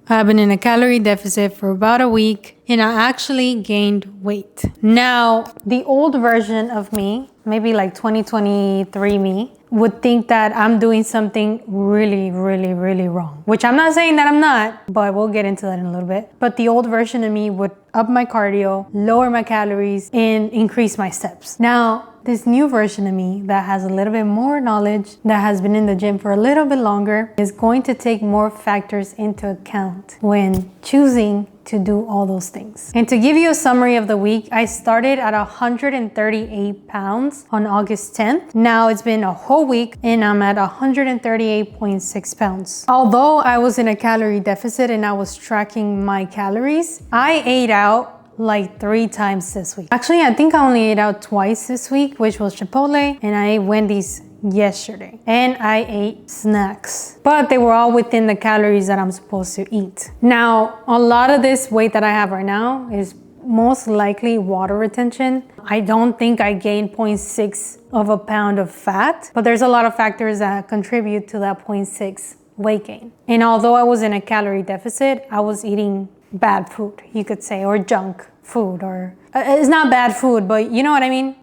I've been in a calorie deficit for about a week and I actually gained weight. Now, the old version of me, maybe like 2023 me, would think that I'm doing something really, really, really wrong. Which I'm not saying that I'm not, but we'll get into that in a little bit. But the old version of me would up my cardio, lower my calories, and increase my steps. Now, this new version of me that has a little bit more knowledge, that has been in the gym for a little bit longer, is going to take more factors into account when choosing to do all those things. And to give you a summary of the week, I started at 138 pounds on August 10th. Now it's been a whole week and I'm at 138.6 pounds. Although I was in a calorie deficit and I was tracking my calories, I ate out like 3 times this week. Actually, I think I only ate out twice this week, which was Chipotle, and I ate Wendy's yesterday. And I ate snacks, but they were all within the calories that I'm supposed to eat. Now, a lot of this weight that I have right now is most likely water retention. I don't think I gained 0.6 of a pound of fat, but there's a lot of factors that contribute to that 0.6 weight gain. And although I was in a calorie deficit, I was eating bad food, you could say, or junk food, or it's not bad food, but you know what I mean?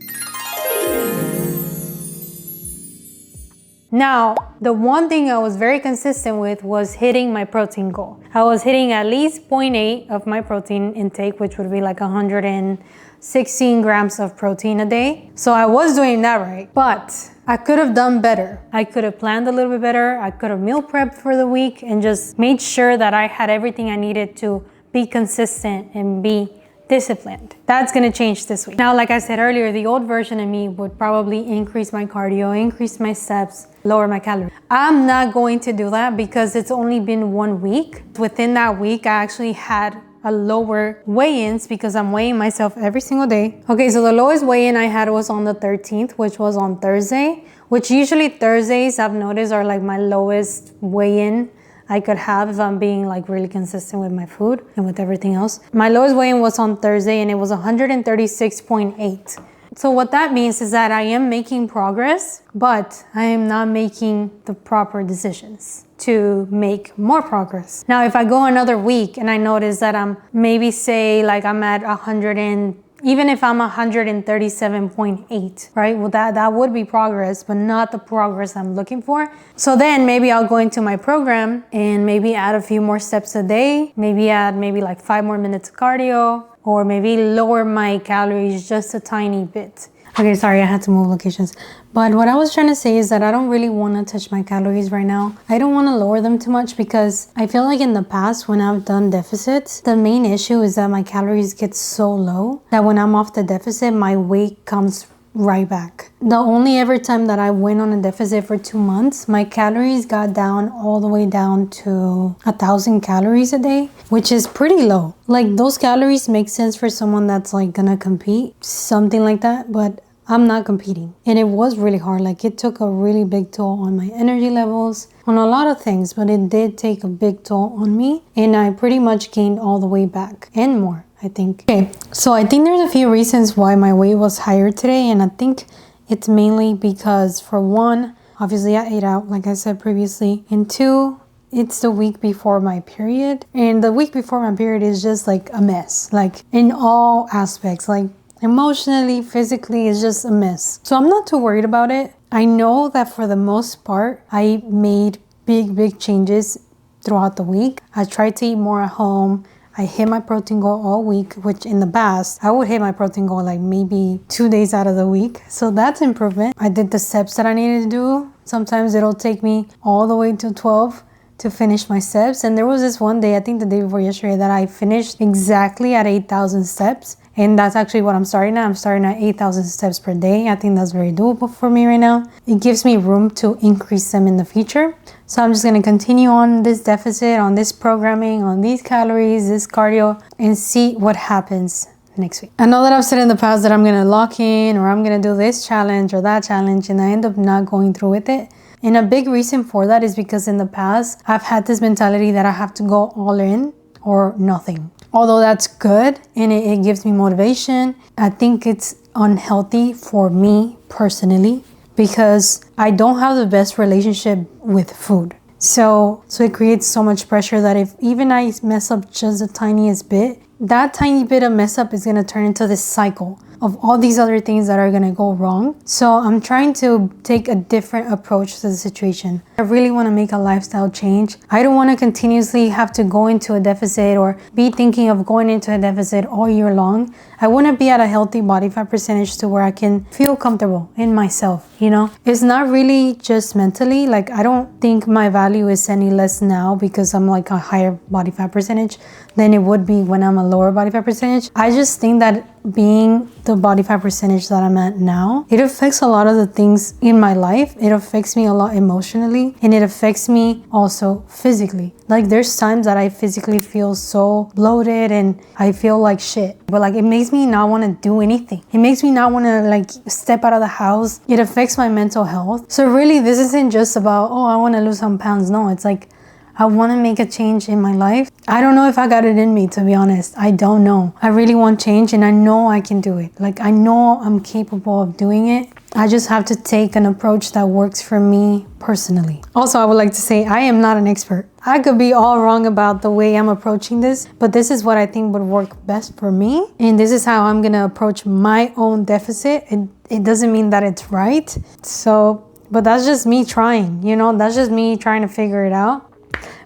Now, the one thing I was very consistent with was hitting my protein goal. I was hitting at least 0.8 of my protein intake, which would be like 116 grams of protein a day. So I was doing that right, but I could have done better. I could have planned a little bit better. I could have meal prepped for the week and just made sure that I had everything I needed to be consistent and be disciplined. That's gonna change this week. Now, like I said earlier, the old version of me would probably increase my cardio, increase my steps, lower my calories. I'm not going to do that because it's only been 1 week. Within that week, I actually had a lower weigh-ins because I'm weighing myself every single day. Okay, so the lowest weigh-in I had was on the 13th, which was on Thursday, which usually Thursdays I've noticed are like my lowest weigh-in I could have if I'm being like really consistent with my food and with everything else. My lowest weigh-in was on Thursday and it was 136.8. So what that means is that I am making progress, but I am not making the proper decisions to make more progress. Now, if I go another week and I notice that I'm maybe say like I'm at 137.8, right? Well, that would be progress, but not the progress I'm looking for. So then maybe I'll go into my program and maybe add a few more steps a day, maybe add like 5 more minutes of cardio, or maybe lower my calories just a tiny bit. Okay, sorry, I had to move locations. But what I was trying to say is that I don't really want to touch my calories right now. I don't want to lower them too much because I feel like in the past when I've done deficits, the main issue is that my calories get so low that when I'm off the deficit, my weight comes right back. The only ever time that I went on a deficit for 2 months, my calories got down all the way down to 1,000 calories a day, which is pretty low. Like those calories make sense for someone that's like gonna compete, something like that, but I'm not competing. And it was really hard. Like it took a really big toll on my energy levels, on a lot of things, but it did take a big toll on me. And I pretty much gained all the way back and more, I think. Okay, so I think there's a few reasons why my weight was higher today. And I think it's mainly because for one, obviously I ate out, like I said previously. And two, it's the week before my period. And the week before my period is just like a mess, like in all aspects, like emotionally, physically, it's just a mess. So I'm not too worried about it. I know that for the most part, I made big changes throughout the week. I tried to eat more at home. I hit my protein goal all week, which in the past, I would hit my protein goal like maybe 2 days out of the week. So that's improvement. I did the steps that I needed to do. Sometimes it'll take me all the way to 12 to finish my steps. And there was this one day, I think the day before yesterday, that I finished exactly at 8,000 steps. And that's actually what I'm starting at. I'm starting at 8,000 steps per day. I think that's very doable for me right now. It gives me room to increase them in the future. So I'm just going to continue on this deficit, on this programming, on these calories, this cardio, and see what happens next week. I know that I've said in the past that I'm going to lock in, or I'm going to do this challenge or that challenge, and I end up not going through with it. And a big reason for that is because in the past, I've had this mentality that I have to go all in or nothing. Although that's good and it gives me motivation, I think it's unhealthy for me personally because I don't have the best relationship with food. So it creates so much pressure that if even I mess up just the tiniest bit, that tiny bit of mess up is going to turn into this cycle of all these other things that are going to go wrong. So I'm trying to take a different approach to the situation. I really want to make a lifestyle change. I don't want to continuously have to go into a deficit or be thinking of going into a deficit all year long. I want to be at a healthy body fat percentage to where I can feel comfortable in myself, you know? It's not really just mentally. Like, I don't think my value is any less now because I'm like a higher body fat percentage than it would be when I'm a lower body fat percentage. I just think that being the body fat percentage that I'm at now, it affects a lot of the things in my life. It affects me a lot emotionally, and it affects me also physically. Like, there's times that I physically feel so bloated and I feel like shit, but like, it makes me not want to do anything. It makes me not want to like step out of the house. It affects my mental health. So really, this isn't just about, oh, I want to lose some pounds. No, it's like, I want to make a change in my life. I don't know if I got it in me, to be honest. I don't know. I really want change, and I know I can do it. Like, I know I'm capable of doing it. I just have to take an approach that works for me personally. Also, I would like to say I am not an expert. I could be all wrong about the way I'm approaching this, but this is what I think would work best for me. And this is how I'm going to approach my own deficit. It doesn't mean that it's right. So, but that's just me trying, you know, that's just me trying to figure it out.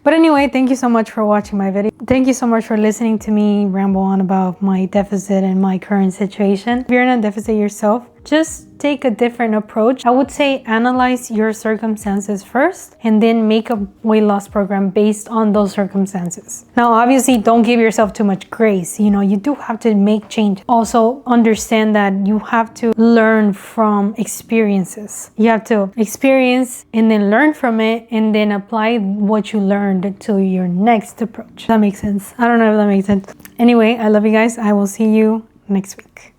But anyway, thank you so much for watching my video. Thank you so much for listening to me ramble on about my deficit and my current situation. If you're in a deficit yourself, just take a different approach. I would say analyze your circumstances first and then make a weight loss program based on those circumstances. Now, obviously, don't give yourself too much grace. You know, you do have to make change. Also, understand that you have to learn from experiences. You have to experience and then learn from it and then apply what you learned to your next approach. That makes sense. I don't know if that makes sense. Anyway, I love you guys. I will see you next week.